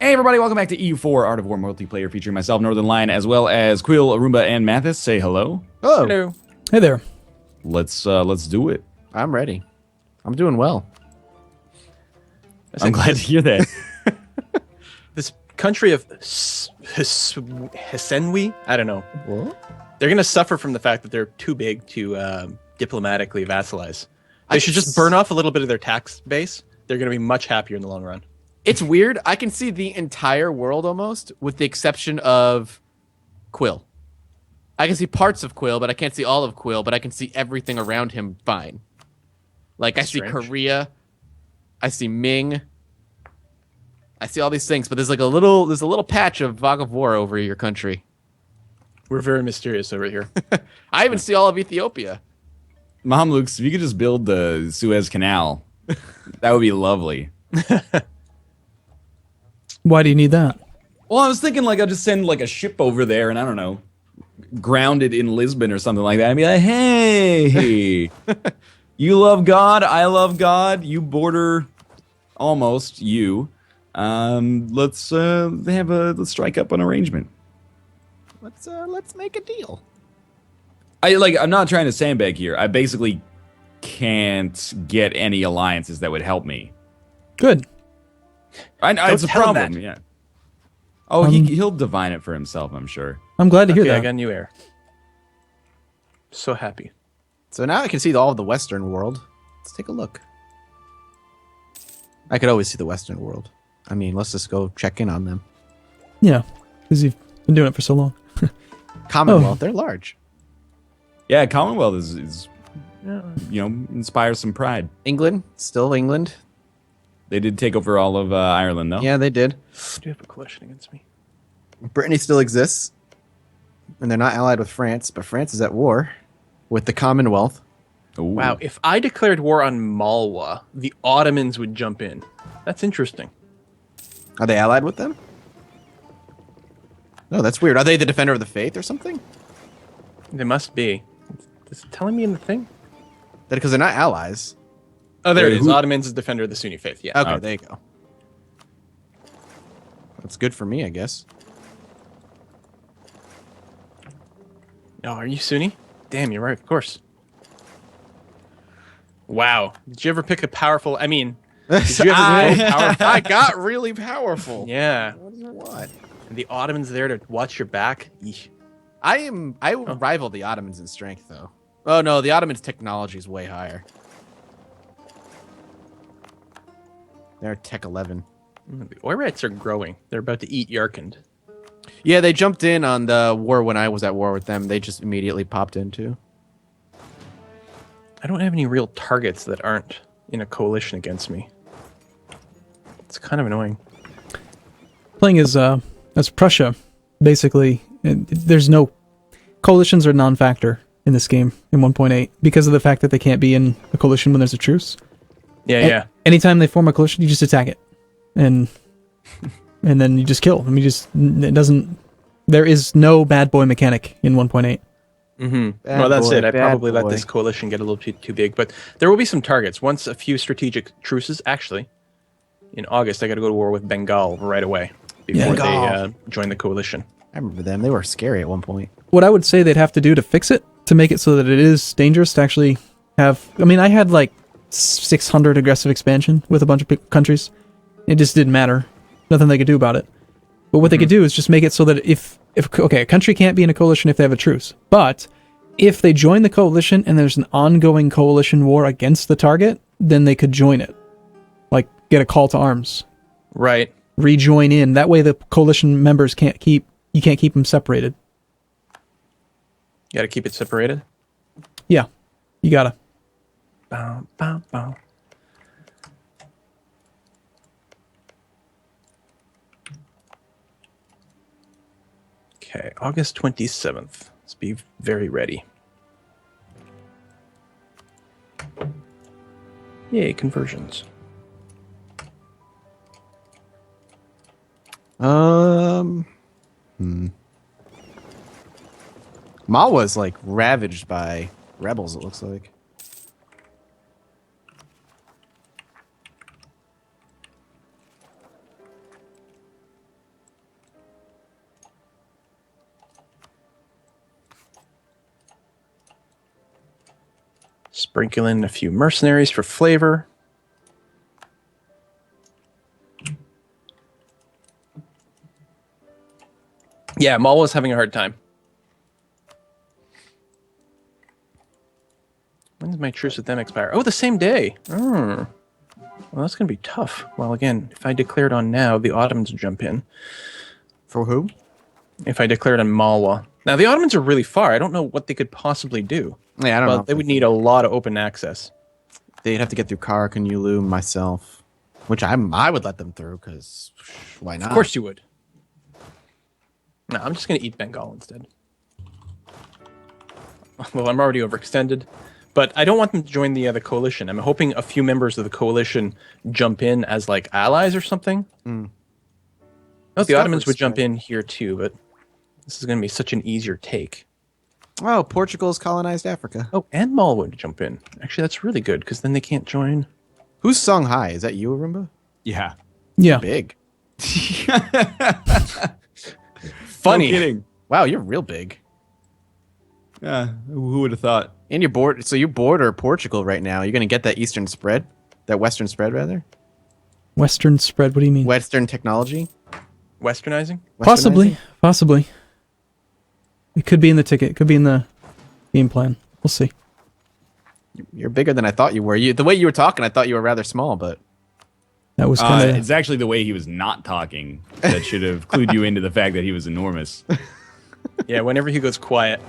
Hey everybody, welcome back to EU4 Art of War multiplayer featuring myself, Northern Lion, as well as Quill, Arumba, and Mathis. Say hello. Hello. Hey there. Let's do it. I'm ready. I'm doing well. I'm glad to hear that. This country of Hisenwi, I don't know. What? They're going to suffer from the fact that they're too big to diplomatically vassalize. They should just burn off a little bit of their tax base. They're going to be much happier in the long run. It's weird. I can see the entire world almost, with the exception of Quill. I can see parts of Quill, but I can't see all of Quill, but I can see everything around him fine. Like, I see Korea. I see Ming. I see all these things, but there's a little patch of fog of war over your country. We're very mysterious over here. I even see all of Ethiopia. Mahamluks, if you could just build the Suez Canal, that would be lovely. Why do you need that? Well, I was thinking I'll just send a ship over there and I don't know, ground it in Lisbon or something like that. I'd be like, hey, you love God, I love God, you border almost you. Let's strike up an arrangement. Let's make a deal. I'm not trying to sandbag here. I basically can't get any alliances that would help me. Good. It's a problem. That. Yeah. Oh, he'll divine it for himself, I'm sure. I'm glad to hear that. I got new air. So happy. So now I can see all of the Western world. Let's take a look. I could always see the Western world. I mean, let's just go check in on them. Yeah, because you've been doing it for so long. Commonwealth, they're large. Yeah, Commonwealth is inspires some pride. England, still England. They did take over all of Ireland, though. Yeah, they did. I do have a coalition against me. Brittany still exists. And they're not allied with France, but France is at war with the Commonwealth. Ooh. Wow, if I declared war on Malwa, the Ottomans would jump in. That's interesting. Are they allied with them? No, that's weird. Are they the Defender of the Faith or something? They must be. Is it telling me in the thing? That because they're not allies. Oh, there Wait, it is. who- Ottomans is Defender of the Sunni faith. Yeah. Okay, there you go. That's good for me, I guess. Oh, are you Sunni? Damn, you're right. Of course. Wow. Did you ever pick a powerful? I mean, did you ever pick a powerful? I got really powerful. Yeah. What? And the Ottomans there to watch your back. Eesh. I rival the Ottomans in strength, though. Oh no, the Ottomans' technology is way higher. They're Tech 11. The Oirites are growing. They're about to eat Yarkand. Yeah, they jumped in on the war when I was at war with them. They just immediately popped in too. I don't have any real targets that aren't in a coalition against me. It's kind of annoying. Playing as Prussia, basically, there's no coalitions are non-factor in this game in 1.8 because of the fact that they can't be in a coalition when there's a truce. Yeah. Anytime they form a coalition, you just attack it, and then you just kill. I mean, it doesn't. There is no bad boy mechanic in 1.8. Mm-hmm. Bad Well, that's boy, it. I bad probably let boy. this coalition get a little too big, but there will be some targets. Once a few strategic truces, actually, in August, I got to go to war with Bengal right away before Bengal. they join the coalition. I remember them. They were scary at one point. What I would say they'd have to do to fix it, to make it so that it is dangerous to actually have. I mean, I had 600 aggressive expansion with a bunch of big countries. It just didn't matter. Nothing they could do about it. But what they could do is just make it so that if a country can't be in a coalition if they have a truce, but if they join the coalition and there's an ongoing coalition war against the target, then they could join it. Get a call to arms. Right. Rejoin in. That way the coalition members you can't keep them separated. You got to keep it separated. Yeah. You gotta. Bow, bow, bow. Okay, August 27th. Let's be very ready. Yay, conversions. Malwa's ravaged by rebels, it looks like. Sprinkle in a few mercenaries for flavor. Yeah, Malwa's having a hard time. When does my truce with them expire? Oh, the same day. Oh. Well, that's going to be tough. Well, again, if I declare it on now, the Ottomans jump in. For who? If I declare it on Malwa. Now, the Ottomans are really far. I don't know what they could possibly do. Yeah, I don't know. They would need a lot of open access. They'd have to get through Kark and Yulu, myself, which I would let them through because why not? Of course you would. No, I'm just going to eat Bengal instead. Well, I'm already overextended. But I don't want them to join the coalition. I'm hoping a few members of the coalition jump in as like allies or something. Mm. No, the Ottomans would jump in here too, but this is going to be such an easier take. Oh, Portugal's colonized Africa. Oh, and Mal would jump in. Actually, that's really good because then they can't join. Who's Sung Hai? Is that you, Arumba? Yeah. Yeah. Big. Funny. No kidding. Wow, you're real big. Yeah, who would have thought? And you border Portugal right now. You're gonna get that eastern spread, that western spread rather. Western spread. What do you mean? Western technology. Westernizing? Possibly. Possibly. It could be in the ticket. It could be in the game plan. We'll see. You're bigger than I thought you were. The way you were talking, I thought you were rather small, but That was kind of. It's actually the way he was not talking that should have clued you into the fact that he was enormous. Yeah, whenever he goes quiet,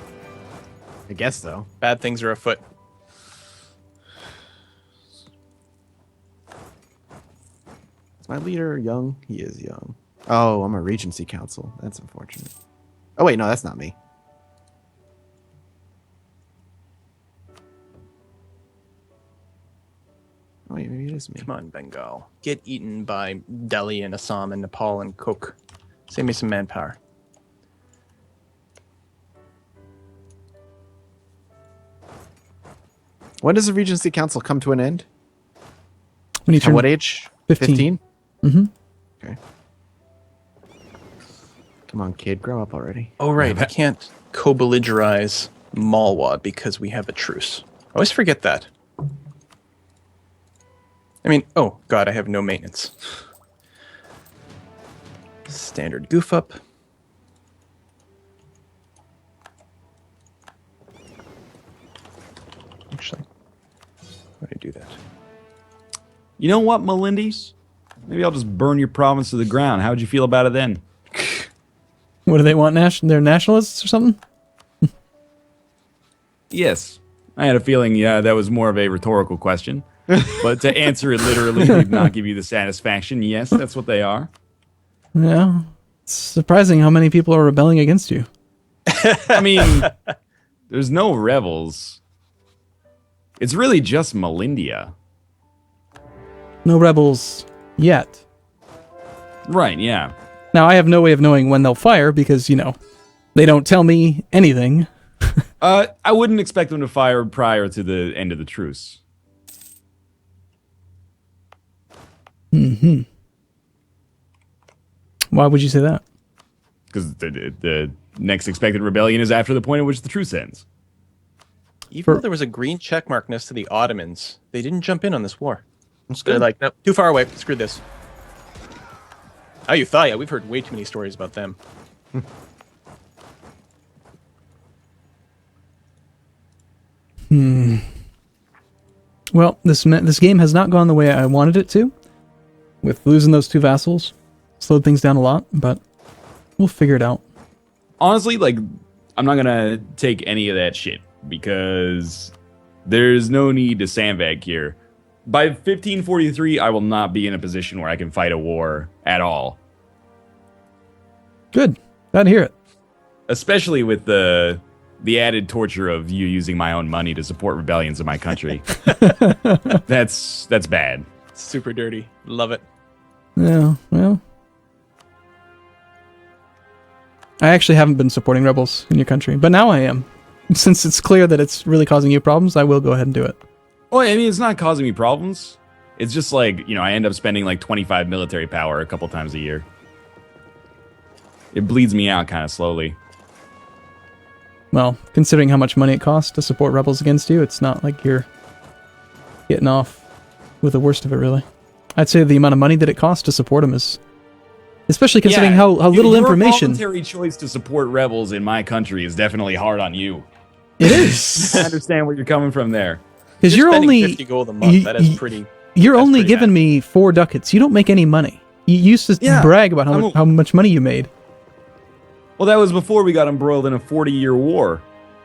I guess so. bad things are afoot. Is my leader young? He is young. Oh, I'm a Regency Council. That's unfortunate. Oh wait, no, that's not me. Oh wait, maybe it is me. Come on, Bengal. Get eaten by Delhi and Assam and Nepal and cook. Save me some manpower. When does the Regency Council come to an end? When you At turn what age? 15. 15? Mm-hmm. Okay. Come on, kid, grow up already. Oh, right. I can't co-belligerize Malwa because we have a truce. I always forget that. I mean, oh, God, I have no maintenance. Standard goof up. Actually, why did I do that? You know what, Melindys? Maybe I'll just burn your province to the ground. How would you feel about it then? What do they want? They're nationalists or something? Yes. I had a feeling, yeah, that was more of a rhetorical question. But to answer it literally did not give you the satisfaction. Yes, that's what they are. Yeah. It's surprising how many people are rebelling against you. I mean, there's no rebels. It's really just Melindia. No rebels yet. Right, yeah. Now, I have no way of knowing when they'll fire because, they don't tell me anything. I wouldn't expect them to fire prior to the end of the truce. Mm-hmm. Why would you say that? Because the next expected rebellion is after the point at which the truce ends. Even though there was a green checkmark next to the Ottomans, they didn't jump in on this war. That's They're good. like, no, too far away. Screw this. Oh, you thought? Yeah, we've heard way too many stories about them. Well, this game has not gone the way I wanted it to. With losing those two vassals, slowed things down a lot, but we'll figure it out. Honestly, I'm not gonna take any of that shit because there's no need to sandbag here. By 1543, I will not be in a position where I can fight a war at all. Good. Glad to hear it. Especially with the added torture of you using my own money to support rebellions in my country. That's bad. Super dirty. Love it. Yeah, well. I actually haven't been supporting rebels in your country, but now I am. Since it's clear that it's really causing you problems, I will go ahead and do it. Well, I mean, it's not causing me problems. It's just I end up spending 25 military power a couple times a year. It bleeds me out kind of slowly. Well, considering how much money it costs to support rebels against you, it's not like you're getting off with the worst of it, really. I'd say the amount of money that it costs to support them is, especially considering how little information. Your voluntary choice to support rebels in my country is definitely hard on you. It is. I understand where you're coming from there. Because you're spending only 50 gold a month. That is pretty. You're that's only pretty giving bad. me 4 ducats. You don't make any money. You used to brag about how much money you made. Well, that was before we got embroiled in a 40-year war.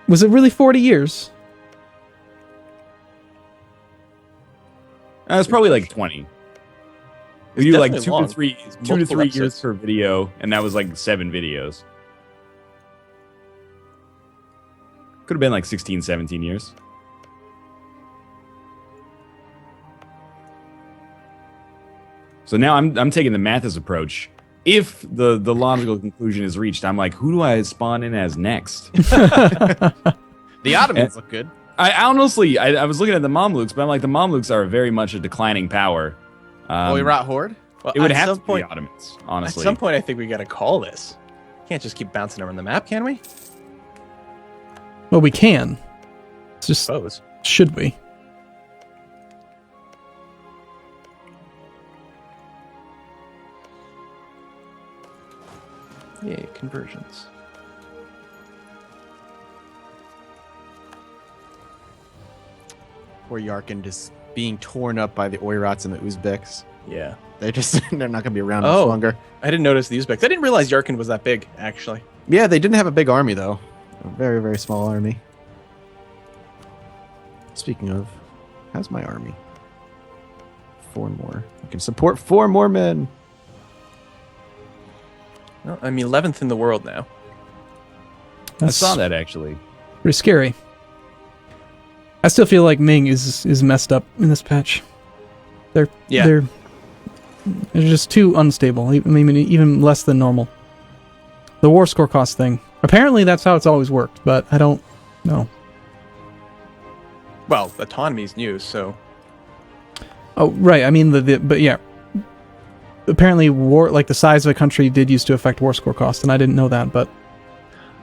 Was it really 40 years? It was probably like 20. We do like definitely long. 2 to 3 years episodes. per video, and that was like 7 videos. Could have been like 16, 17 years. So now I'm taking the Mathis approach. If the logical conclusion is reached, I'm like, who do I spawn in as next? The Ottomans look good. I honestly, I was looking at the Mamluks, but I'm like, the Mamluks are very much a declining power. Oirat Horde? Well, It would at have some to be point, the Ottomans, honestly. At some point, I think we got to call this. Can't just keep bouncing around the map, can we? Well, we can. It's just, Suppose. should we? Yay, conversions. Poor Yarkin just being torn up by the Oirats and the Uzbeks. Yeah. They're not gonna be around much Oh. longer. I didn't notice the Uzbeks. I didn't realize Yarkin was that big, actually. Yeah, they didn't have a big army though. A very, very small army. Speaking of, how's my army? 4 more. I can support 4 more men. Well, I'm 11th in the world now. I That's saw that actually. pretty scary. I still feel like Ming is messed up in this patch. They're just too unstable. I mean, even less than normal. The war score cost thing. Apparently, that's how it's always worked, but I don't know. Well, autonomy's new, so Oh, right. I mean, but yeah. Apparently, war, like the size of a country, did used to affect war score cost, and I didn't know that. But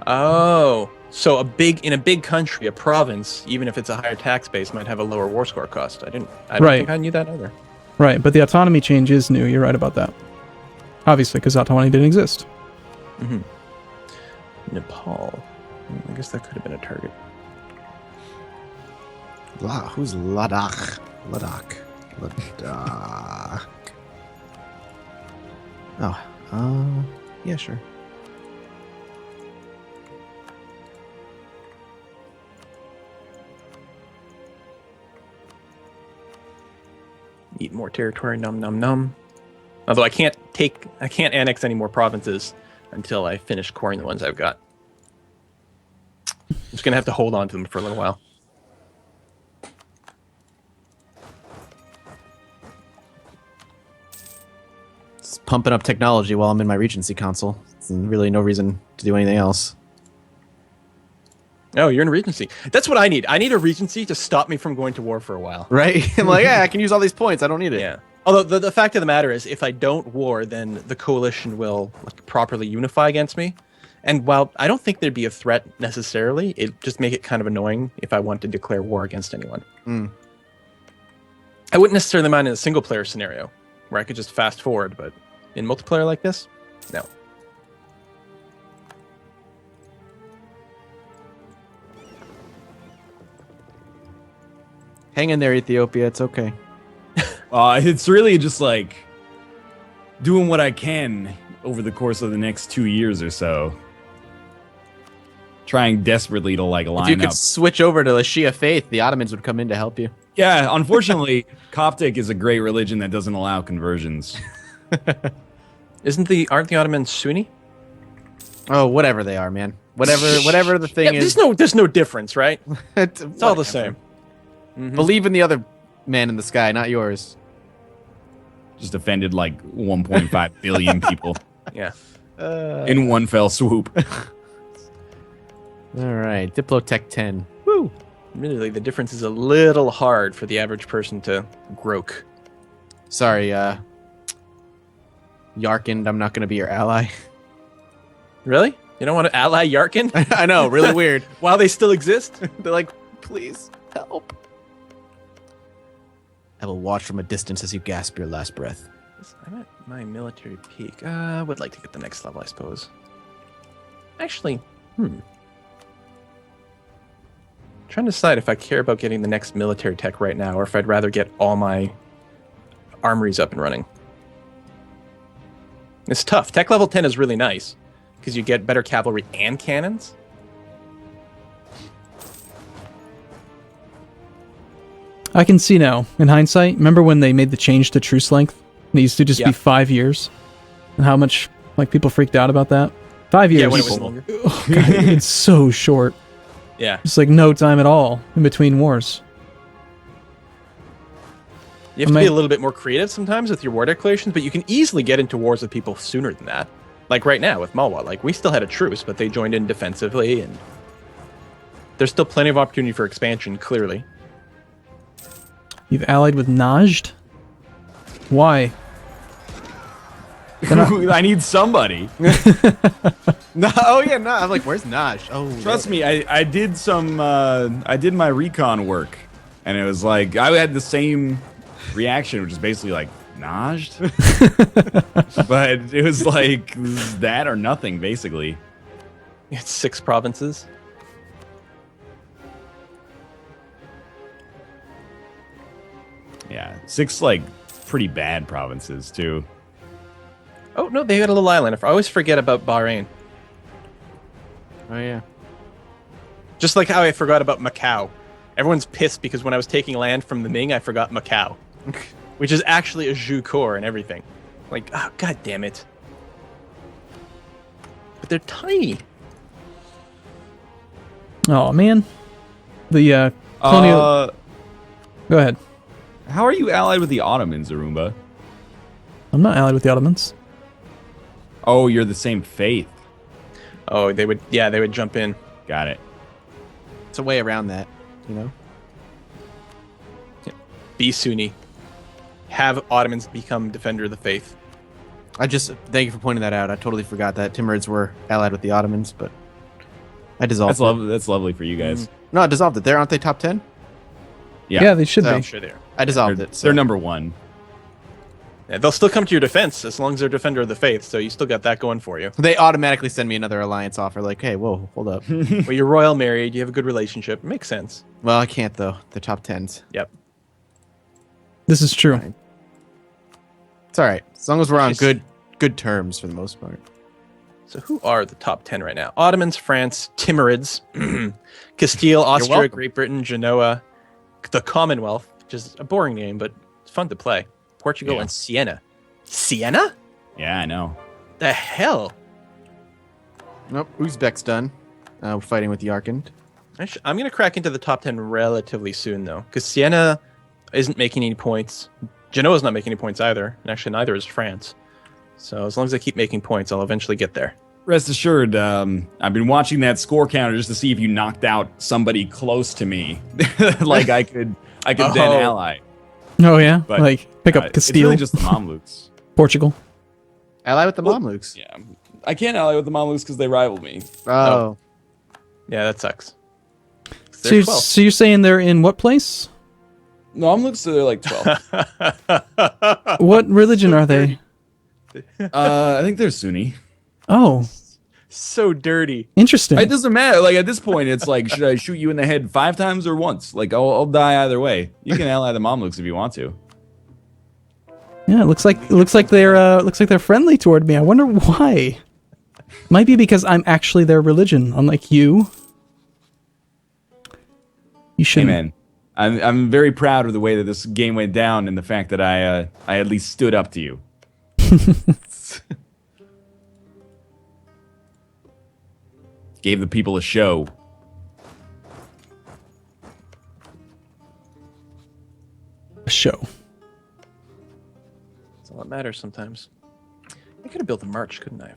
oh, so in a big country, a province, even if it's a higher tax base, might have a lower war score cost. I don't Right. think I knew that either. right, but the autonomy change is new. You're right about that. Obviously, because autonomy didn't exist. Mm-hmm. Nepal. I guess that could have been a target. Who's Ladakh? Ladakh. Oh, yeah, sure. Eat more territory, num num num. Although I can't annex any more provinces until I finish coring the ones I've got. I'm just gonna have to hold on to them for a little while. It's pumping up technology while I'm in my Regency Council. There's really no reason to do anything else. Oh, you're in Regency. That's what I need. I need a Regency to stop me from going to war for a while. Right? I'm like, yeah, I can use all these points. I don't need it. Yeah. Although the fact of the matter is, if I don't war, then the coalition will properly unify against me. And while I don't think there'd be a threat necessarily, it just make it kind of annoying if I want to declare war against anyone. Mm. I wouldn't necessarily mind in a single player scenario where I could just fast forward, but in multiplayer like this, no. Hang in there, Ethiopia. It's okay. It's really just like doing what I can over the course of the next 2 years or so. Trying desperately to like If you line could up. switch over to the Shia faith, the Ottomans would come in to help you. Yeah, unfortunately, Coptic is a great religion that doesn't allow conversions. Aren't the Ottomans Sunni? Oh, whatever they are, man. Whatever the thing Yeah, is. there's no difference, right? it's It's all the same. Mhm. Believe in the other man in the sky, not yours. Just offended like 1.5 billion people Yeah. in one fell swoop. All right, Diplotech 10. Woo! Admittedly, the difference is a little hard for the average person to groke. Sorry, Yarkin, I'm not going to be your ally. Really? You don't want to ally Yarkin I know, really weird. while they still exist? They're like, please help. I will watch from a distance as you gasp your last breath. I'm at my military peak. I would like to get the next level, I suppose. Actually, trying to decide if I care about getting the next military tech right now, or if I'd rather get all my armories up and running. It's tough. Tech level 10 is really nice, because you get better cavalry and cannons. I can see now, in hindsight, remember when they made the change to truce length? It used to just be 5 years. And how much like people freaked out about that? 5 years. Yeah, when it was longer. Oh, God, it's so short. Yeah. It's like no time at all in between wars. You have to be a little bit more creative sometimes with your war declarations, but you can easily get into wars with people sooner than that. Like right now with Malwa. Like, we still had a truce, but they joined in defensively, and there's still plenty of opportunity for expansion, clearly. You've allied with Najd? Why? I need somebody. No, oh yeah, no. I'm like, where's Naj? Oh, Trust me, I did some. I did my recon work, and it was like I had the same reaction, which is basically like Najd, but it was like that or nothing, basically. It's 6 provinces. Yeah, 6 like pretty bad provinces too. Oh, no, they got a little island. I always forget about Bahrain. Oh yeah. Just like how I forgot about Macau. Everyone's pissed because when I was taking land from the Ming, I forgot Macau. Which is actually a jus core and everything. Like, oh, god damn it. But they're tiny. Oh, man. The, Colonial... Go ahead. How are you allied with the Ottomans, Arumba? I'm not allied with the Ottomans. Oh, you're the same faith. Oh, they would jump in. Got it. It's a way around that, you know? Be Sunni. Have Ottomans become defender of the faith. Thank you for pointing that out. I totally forgot that Timurids were allied with the Ottomans, but I dissolved That's lovely. That's lovely for you guys. No, I dissolved it. Aren't they top 10? Yeah, they should So- be. Sure they are. I dissolved They're, it. So. they're number 1. Yeah, they'll still come to your defense as long as they're defender of the faith, so you still got that going for you. They automatically send me another alliance offer, like, hey, whoa, hold up. Well, you're royal married, you have a good relationship. Makes sense. Well, I can't, though. They're top 10s. Yep. This is true. Fine. It's all right. As long as we're on Just- good terms for the most part. So who are the top 10 right now? Ottomans, France, Timurids, Castile, Austria, welcome. Great Britain, Genoa, the Commonwealth, which is a boring name, but it's fun to play. Portugal, Yeah. and Siena. Siena? Yeah, I know. The hell? Nope. Uzbek's done. We're fighting with Yarkand. I'm going to crack into the top 10 relatively soon, though, because Siena isn't making any points. Genoa's not making any points either, and actually neither is France. So as long as I keep making points, I'll eventually get there. Rest assured, I've been watching that score counter just to see if you knocked out somebody close to me, like I could then ally. Oh, yeah? But, like, pick up It's Castile, really just the Mamluks. Portugal. Ally with the Mamluks. Yeah, I can't ally with the Mamluks because they rival me. Oh. Yeah, that sucks. So you're saying they're in what place? No, Mamluks are like 12. What religion are they? I think they're Sunni. Oh, So dirty. interesting. It doesn't matter. Like at this point, it's like, should I shoot you in the head 5 times or once? Like I'll die either way. You can ally the Mamluks if you want to. Yeah, it looks like they're friendly toward me. I wonder why. Might be because I'm actually their religion, unlike you. You Hey shouldn't. man, I'm very proud of the way that this game went down and the fact that I at least stood up to you. Gave the people a show. A show. That's all that matters sometimes. I could have built a march, couldn't I?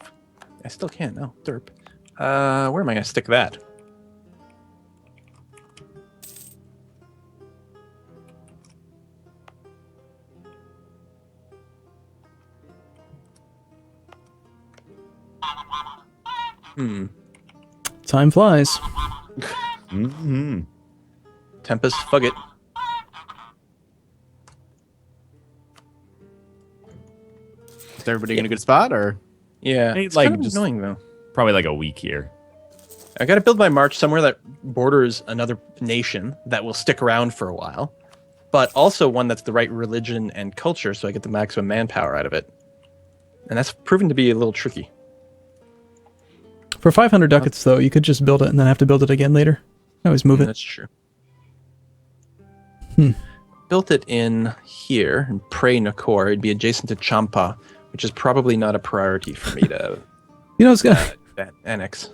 I still can. No, derp. Where am I going to stick that? Time flies. Mm-hmm. Tempest, fuck it. Is everybody in a good spot, or? Yeah, Hey, it's like, kind of just- annoying though. Probably like a week here. I got to build my march somewhere that borders another nation that will stick around for a while, but also one that's the right religion and culture, so I get the maximum manpower out of it. And that's proven to be a little tricky. For 500 ducats, though, you could just build it and then have to build it again later. I always move it. That's true. Built it in here in Prey Nakor. It'd be adjacent to Champa, which is probably not a priority for me to You know, it's kind annex.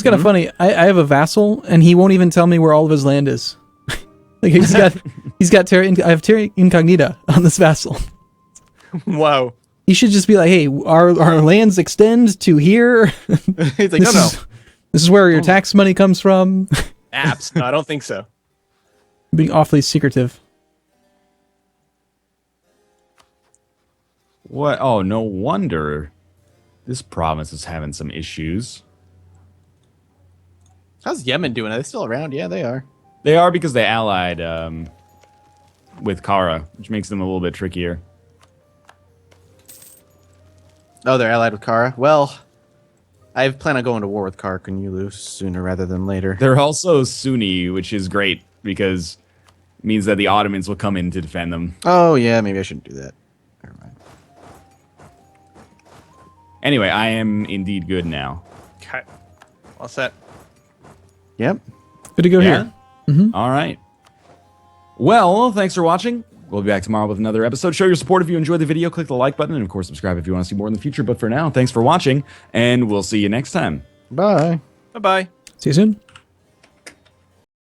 of funny. I have a vassal, and he won't even tell me where all of his land is. Like he's got I have terra incognita on this vassal. Wow. He should just be like, "Hey, our lands extend to here. He's like, no. This is where your tax money comes from." Apps. No, I don't think so. Being awfully secretive. What? Oh, no wonder this province is having some issues. How's Yemen doing? Are they still around? Yeah, they are. They are because they allied with Kara, which makes them a little bit trickier. Oh, they're allied with Kara? Well, I plan on going to war with Kara Kunyulu sooner rather than later. They're also Sunni, which is great because it means that the Ottomans will come in to defend them. Oh, yeah, maybe I shouldn't do that. Never mind. Anyway, I am indeed good now. Okay. All set. Yep. Good to go Yeah? here. All right. Well, thanks for watching. We'll be back tomorrow with another episode. Show your support if you enjoyed the video. Click the like button, and of course, subscribe if you want to see more in the future. But for now, thanks for watching, and we'll see you next time. Bye. Bye-bye. See you soon.